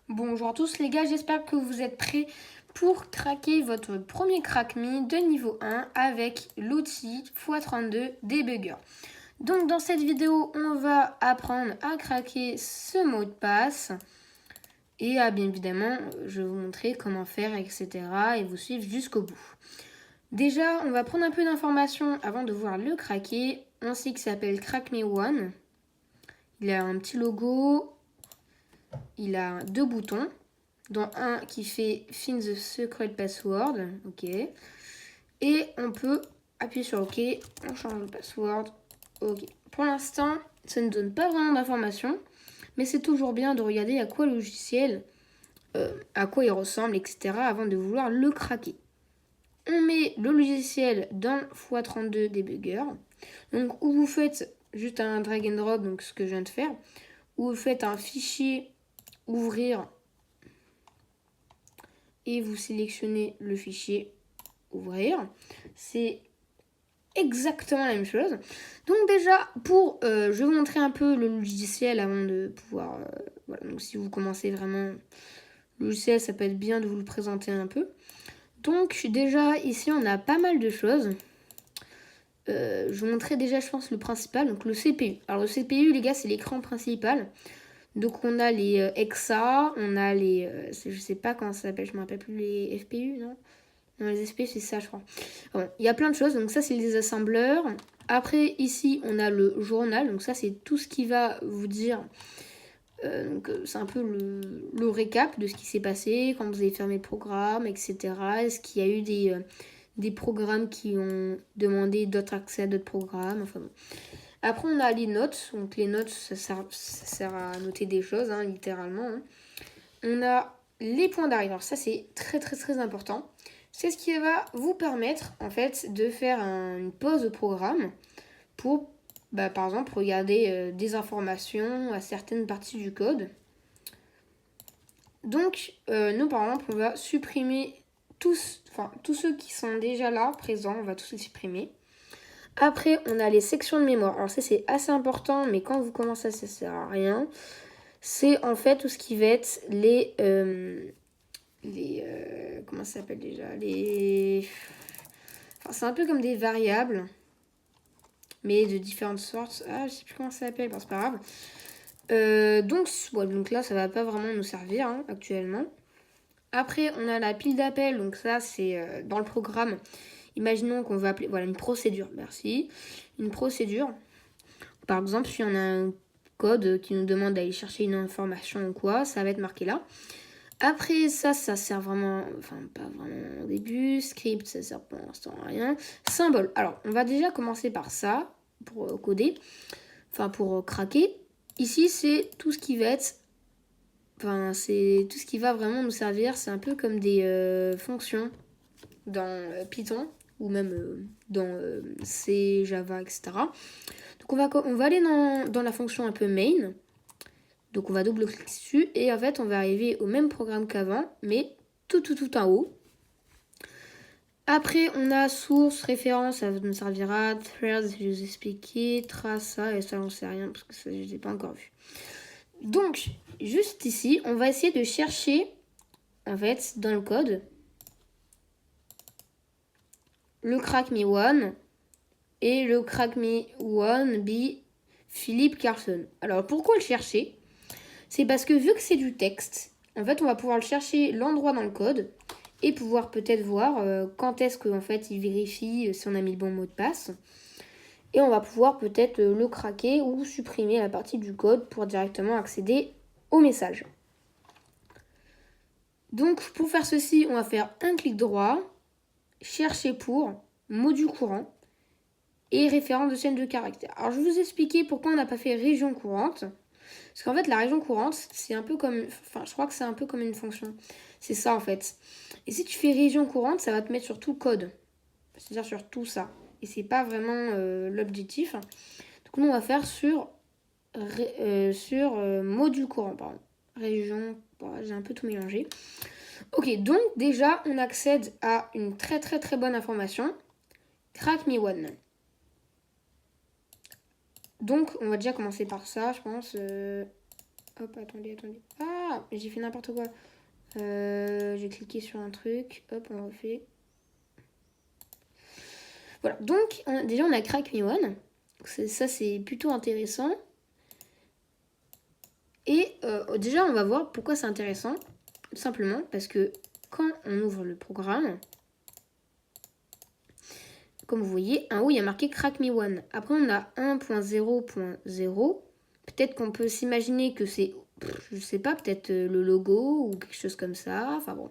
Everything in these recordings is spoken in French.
Bonjour à tous les gars, j'espère que vous êtes prêts pour craquer votre premier crack me de niveau 1 avec l'outil x32 Debugger. Donc dans cette vidéo, on va apprendre à craquer ce mot de passe et bien évidemment, je vais vous montrer comment faire, etc. et vous suivre jusqu'au bout. Déjà, on va prendre un peu d'informations avant de voir le craquer. On sait qu'il s'appelle Crack Me One. Il a un petit logo. Il a deux boutons, dont un qui fait Find the Secret Password. Ok. Et on peut appuyer sur OK. On change le password. Ok. Pour l'instant, ça ne donne pas vraiment d'informations. Mais c'est toujours bien de regarder à quoi le logiciel, à quoi il ressemble, etc. avant de vouloir le craquer. On met le logiciel dans x32 Debugger. Donc, où vous faites juste un drag and drop, donc ce que je viens de faire, où vous faites un fichier ouvrir et vous sélectionnez le fichier ouvrir. C'est exactement la même chose. Donc déjà, je vais vous montrer un peu le logiciel avant de pouvoir... voilà, donc si vous commencez vraiment le logiciel, ça peut être bien de vous le présenter un peu. Donc déjà, ici, on a pas mal de choses. Je vous montrer déjà, je pense, le principal, donc le CPU. Alors le CPU, les gars, c'est l'écran principal. Donc on a les EXA, on a les... je sais pas comment ça s'appelle, je me rappelle plus, les FPU, non? Non, les FPU, c'est ça, je crois. Bon, il y a plein de choses, donc ça, c'est les assembleurs. Après, ici, on a le journal, donc ça, c'est tout ce qui va vous dire... c'est un peu le récap de ce qui s'est passé, quand vous avez fermé le programme, etc. Est-ce qu'il y a eu des programmes qui ont demandé d'autres accès à d'autres programmes, enfin bon. Après, on a les notes. Donc, les notes, ça sert à noter des choses, hein, littéralement. Hein. On a les points d'arrivée. Alors, ça, c'est très, très, très important. C'est ce qui va vous permettre, en fait, de faire une pause au programme pour, par exemple, regarder des informations à certaines parties du code. Donc, nous, par exemple, on va supprimer tous ceux qui sont déjà là, présents, on va tous les supprimer. Après, on a les sections de mémoire. Alors ça, c'est assez important, mais quand vous commencez, ça sert à rien. C'est en fait tout ce qui va être les comment ça s'appelle déjà c'est un peu comme des variables, mais de différentes sortes. Ah, je sais plus comment ça s'appelle, bon, c'est pas grave. Donc là, ça va pas vraiment nous servir hein, actuellement. Après, on a la pile d'appel. Donc ça, c'est dans le programme. Imaginons qu'on veut appeler, voilà, une procédure, merci. Une procédure. Par exemple, si on a un code qui nous demande d'aller chercher une information ou quoi, ça va être marqué là. Après, ça sert vraiment, pas vraiment au début. Script, ça sert pour l'instant à rien. Symbole. Alors, on va déjà commencer par ça, pour coder, pour craquer. Ici, c'est tout ce qui va être, c'est tout ce qui va vraiment nous servir. C'est un peu comme des fonctions dans Python ou même dans C, Java, etc. Donc on va aller dans la fonction un peu main. Donc on va double-cliquer dessus et en fait on va arriver au même programme qu'avant, mais tout en haut. Après on a source, référence, ça nous servira, threads, je vous ai expliqué, trace, ça, et ça j'en sais rien parce que ça, je ne l'ai pas encore vu. Donc juste ici, on va essayer de chercher en fait dans le code le crack me one et le crack me one be Philippe Carlson. Alors pourquoi le chercher? C'est parce que vu que c'est du texte, en fait on va pouvoir le chercher l'endroit dans le code et pouvoir peut-être voir quand est-ce qu'en fait il vérifie si on a mis le bon mot de passe. Et on va pouvoir peut-être le craquer ou supprimer la partie du code pour directement accéder au message. Donc pour faire ceci, on va faire un clic droit, chercher pour, module courant et référence de chaîne de caractères. Alors je vais vous expliquer pourquoi on n'a pas fait région courante. Parce qu'en fait, la région courante, c'est un peu comme... je crois que c'est un peu comme une fonction. C'est ça, en fait. Et si tu fais région courante, ça va te mettre sur tout le code. C'est-à-dire sur tout ça. Et c'est pas vraiment l'objectif. Donc, nous, on va faire sur module courant, pardon. Région... Bon, j'ai un peu tout mélangé. Ok, donc, déjà, on accède à une très, très, très bonne information. Crack me one. Donc, on va déjà commencer par ça, je pense. Hop, attendez. Ah, j'ai fait n'importe quoi. J'ai cliqué sur un truc. Hop, on refait. Voilà, donc déjà on a Crack Me One. Ça c'est plutôt intéressant. Et déjà on va voir pourquoi c'est intéressant. Tout simplement parce que quand on ouvre le programme, comme vous voyez, en haut il y a marqué Crack Me One. Après on a 1.0.0. Peut-être qu'on peut s'imaginer que c'est, je sais pas, peut-être le logo ou quelque chose comme ça. Enfin bon,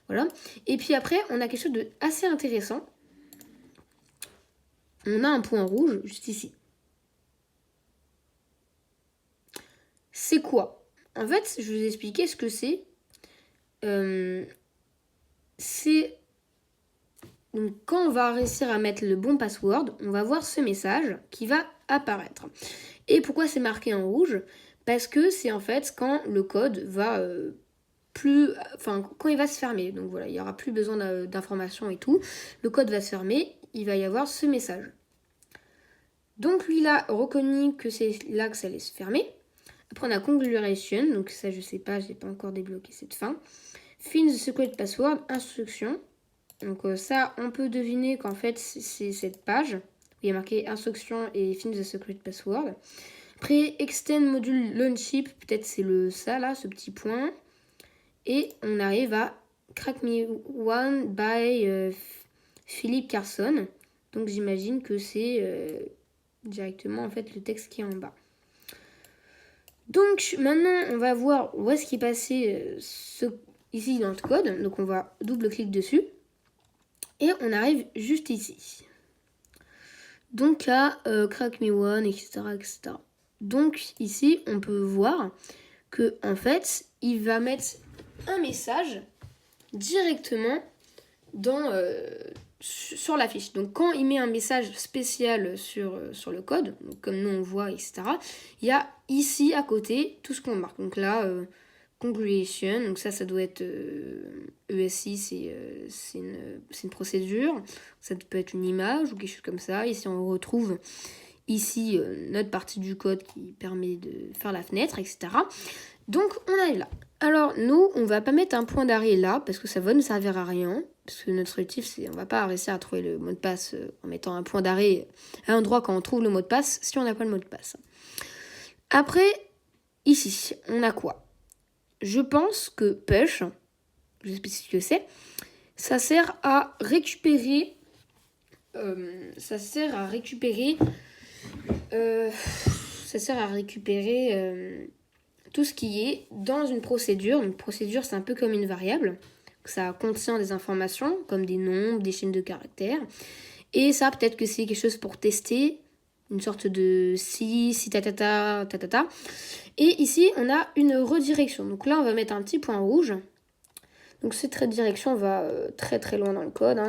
voilà. Et puis après on a quelque chose de assez intéressant. On a un point rouge juste ici. C'est quoi? En fait, je vais vous expliquer ce que c'est. C'est... Donc, quand on va réussir à mettre le bon password, on va voir ce message qui va apparaître. Et pourquoi c'est marqué en rouge? Parce que c'est en fait quand le code va quand il va se fermer. Donc voilà, il n'y aura plus besoin d'informations et tout. Le code va se fermer, il va y avoir ce message. Donc lui, il a reconnu que c'est là que ça allait se fermer. Après, on a Congruation, donc ça, je sais pas, je n'ai pas encore débloqué cette fin. Find the secret password, instruction. Donc ça, on peut deviner qu'en fait, c'est cette page où il y a marqué instruction et Find the secret password. Après, Extend module launchip, peut-être c'est ça là, ce petit point. Et on arrive à Crack Me One by Philip Carson. Donc j'imagine que c'est directement en fait le texte qui est en bas. Donc maintenant on va voir où est-ce qu'il est passé ici dans le code. Donc on va double-clic dessus. Et on arrive juste ici. Donc à Crack Me One, etc., etc. Donc ici on peut voir que en fait il va mettre un message directement sur la fiche. Donc quand il met un message spécial sur le code, donc comme nous on voit, etc., il y a ici à côté tout ce qu'on marque. Donc là, Congruation, donc ça doit être ESI, c'est une procédure. Ça peut être une image ou quelque chose comme ça. Ici on retrouve ici notre partie du code qui permet de faire la fenêtre, etc. Donc on arrive là. Alors nous, on va pas mettre un point d'arrêt là parce que ça va nous servir à rien. Parce que notre objectif, c'est on va pas réussir à trouver le mot de passe en mettant un point d'arrêt à un endroit quand on trouve le mot de passe si on n'a pas le mot de passe. Après, ici, on a quoi? Je pense que push, je sais pas ce que c'est, ça sert à récupérer tout ce qui est dans une procédure. Une procédure, c'est un peu comme une variable. Ça contient des informations, comme des nombres, des chaînes de caractères. Et ça, peut-être que c'est quelque chose pour tester, une sorte de si tatata. Et ici, on a une redirection. Donc là, on va mettre un petit point rouge. Donc cette redirection va très très loin dans le code.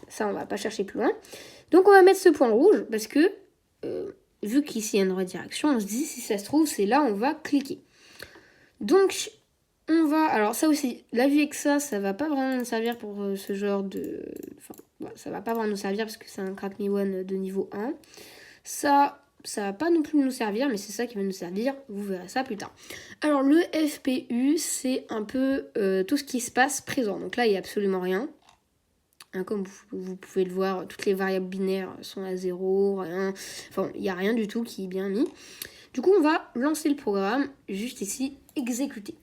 Ça, on va pas chercher plus loin. Donc on va mettre ce point rouge parce que, vu qu'ici il y a une redirection, on se dit si ça se trouve, c'est là on va cliquer. Donc, on va... Alors ça aussi, la vue avec ça va pas vraiment nous servir pour ce genre de... Enfin, ça va pas vraiment nous servir parce que c'est un Crack Me One de niveau 1. Ça va pas non plus nous servir, mais c'est ça qui va nous servir. Vous verrez ça plus tard. Alors, le FPU, c'est un peu tout ce qui se passe présent. Donc là, il n'y a absolument rien. Comme vous pouvez le voir, toutes les variables binaires sont à 0, rien. Enfin, il n'y a rien du tout qui est bien mis. Du coup, on va lancer le programme, juste ici, exécuter.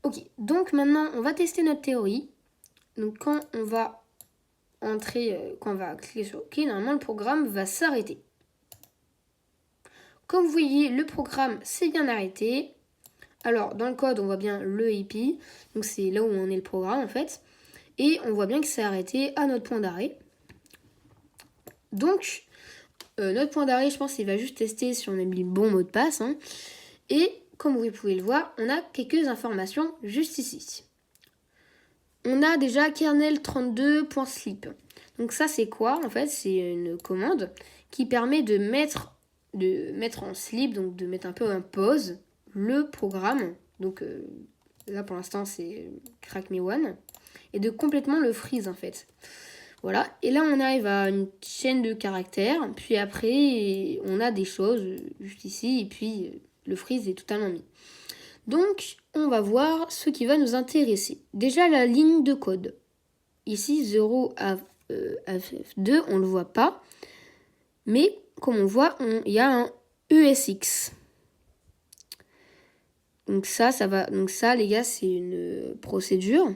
Ok, donc maintenant, on va tester notre théorie. Donc quand on va quand on va cliquer sur OK, normalement, le programme va s'arrêter. Comme vous voyez, le programme s'est bien arrêté. Alors, dans le code, on voit bien le IP. Donc, c'est là où on est le programme, en fait. Et on voit bien que c'est arrêté à notre point d'arrêt. Donc, notre point d'arrêt, je pense qu'il va juste tester si on a mis le bon mot de passe. Et comme vous pouvez le voir, on a quelques informations juste ici. On a déjà kernel32.sleep. Donc ça, c'est quoi? En fait, c'est une commande qui permet de mettre en sleep, donc de mettre un peu en pause le programme. Donc là, pour l'instant, c'est Crack Me One. Et de complètement le freeze, en fait. Voilà, et là on arrive à une chaîne de caractères, puis après on a des choses juste ici, et puis le freeze est totalement mis. Donc, on va voir ce qui va nous intéresser. Déjà, la ligne de code. Ici, 0 à F2, on ne le voit pas. Mais, comme on voit, il y a un ESX. Donc ça va. Donc ça, les gars, c'est une procédure.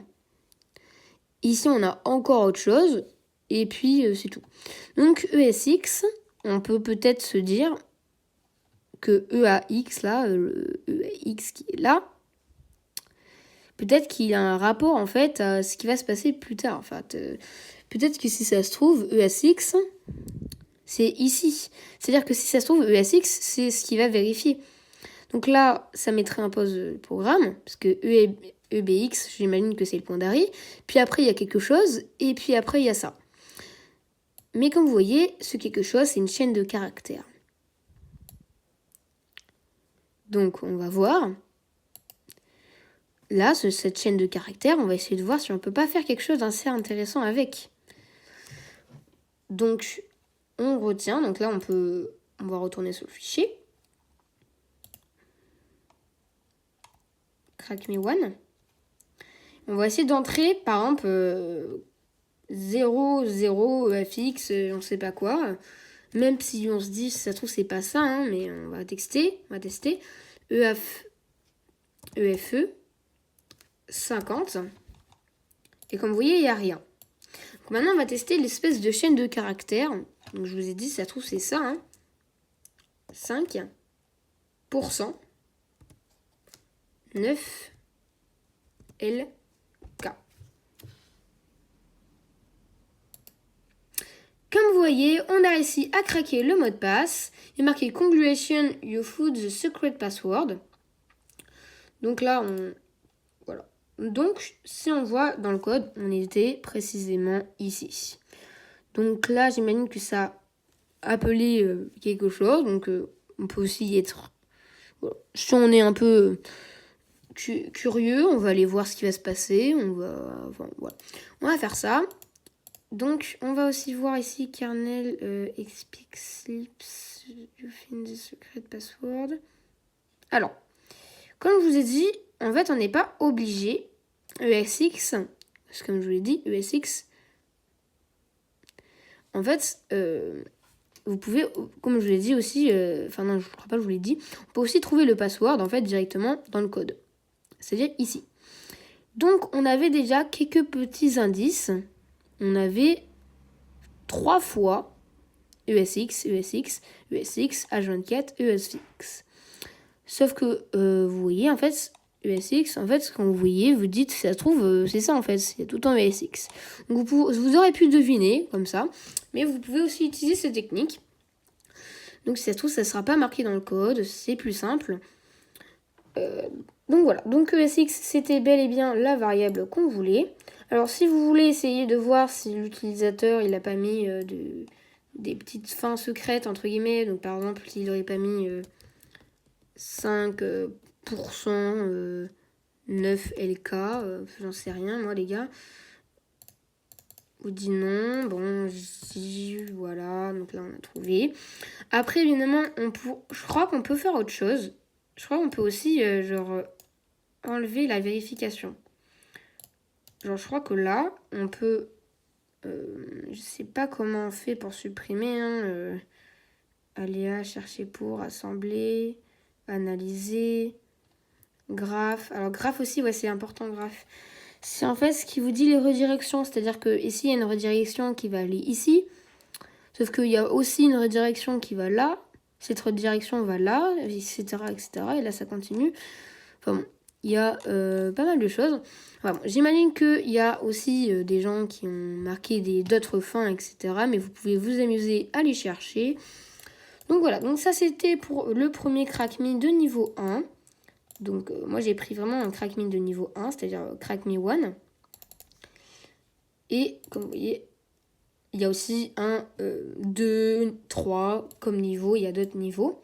Ici, on a encore autre chose. Et puis, c'est tout. Donc, ESX, on peut peut-être se dire que EAX, là, le EAX qui est là, peut-être qu'il a un rapport, en fait, à ce qui va se passer plus tard. En fait, peut-être que si ça se trouve, ESX, c'est ici. C'est-à-dire que si ça se trouve, ESX, c'est ce qui va vérifier. Donc là, ça mettrait un pause le programme, parce que EBX, j'imagine que c'est le point d'arrêt. Puis après, il y a quelque chose, et puis après, il y a ça. Mais comme vous voyez, ce quelque chose, c'est une chaîne de caractères. Donc, on va voir. Là, cette chaîne de caractères, on va essayer de voir si on ne peut pas faire quelque chose d'assez intéressant avec. Donc, on retient. Donc là, on va retourner sur le fichier. Crack me one. On va essayer d'entrer, par exemple, 0, 0, fx, on ne sait pas quoi. Même si on se dit, ça se trouve, c'est pas ça, hein, mais on va tester. EFE 50. Et comme vous voyez, il n'y a rien. Donc maintenant, on va tester l'espèce de chaîne de caractères. Donc je vous ai dit, ça se trouve, c'est ça. Hein. 5%. 9 LK. Comme vous voyez, on a réussi à craquer le mot de passe. Il est marqué Congratulations, you found the secret password. Donc là, voilà. Donc, si on voit dans le code, on était précisément ici. Donc là, j'imagine que ça a appelé quelque chose. Donc, on peut aussi y être... Voilà. Si on est un peu curieux, on va aller voir ce qui va se passer. Voilà. On va faire ça. Donc, on va aussi voir ici kernel explic slips you find the secret password. Alors, comme je vous ai dit, en fait, on n'est pas obligé ESX, parce que comme je vous l'ai dit, ESX, en fait, vous pouvez, comme je vous l'ai dit aussi, enfin non, je ne crois pas que je vous l'ai dit, on peut aussi trouver le password, en fait, directement dans le code. C'est-à-dire ici. Donc, on avait déjà quelques petits indices. On avait 3 fois ESX, ESX, ESX, H24, ESX. Sauf que, vous voyez, en fait, ESX, en fait, quand vous voyez, vous dites, ça se trouve, c'est ça, en fait, c'est tout le temps ESX. Donc, vous aurez pu deviner, comme ça, mais vous pouvez aussi utiliser cette technique. Donc, si ça se trouve, ça ne sera pas marqué dans le code, c'est plus simple. Donc, voilà. Donc, ESX, c'était bel et bien la variable qu'on voulait. Alors, si vous voulez essayer de voir si l'utilisateur, il n'a pas mis des petites fins secrètes, entre guillemets, donc, par exemple, s'il n'aurait pas mis 5%, 9 LK, j'en sais rien, moi, les gars. Vous dit non, bon, voilà, donc là, on a trouvé. Après, évidemment, je crois qu'on peut faire autre chose. Je crois qu'on peut aussi, enlever la vérification. Genre, je crois que là, on peut... je sais pas comment on fait pour supprimer. Hein, aléa, chercher pour, assembler, analyser, graphe. Alors, graphe aussi, ouais, c'est important, graphe. C'est en fait ce qui vous dit les redirections. C'est-à-dire que ici, il y a une redirection qui va aller ici. Sauf qu'il y a aussi une redirection qui va là. Cette redirection va là, etc., etc. Et là, ça continue. Enfin bon, il y a pas mal de choses. Enfin bon, j'imagine qu'il y a aussi des gens qui ont marqué d'autres fins, etc. Mais vous pouvez vous amuser à les chercher. Donc voilà, donc ça c'était pour le premier crack me de niveau 1. Donc moi j'ai pris vraiment un crack me de niveau 1, c'est-à-dire crack me 1. Et comme vous voyez, il y a aussi un 2, 3 comme niveau, il y a d'autres niveaux.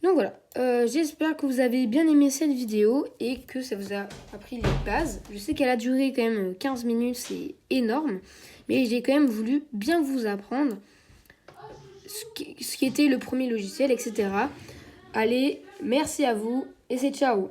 Donc voilà, j'espère que vous avez bien aimé cette vidéo et que ça vous a appris les bases. Je sais qu'elle a duré quand même 15 minutes, c'est énorme. Mais j'ai quand même voulu bien vous apprendre ce qui était le premier logiciel, etc. Allez Merci à vous et c'est ciao.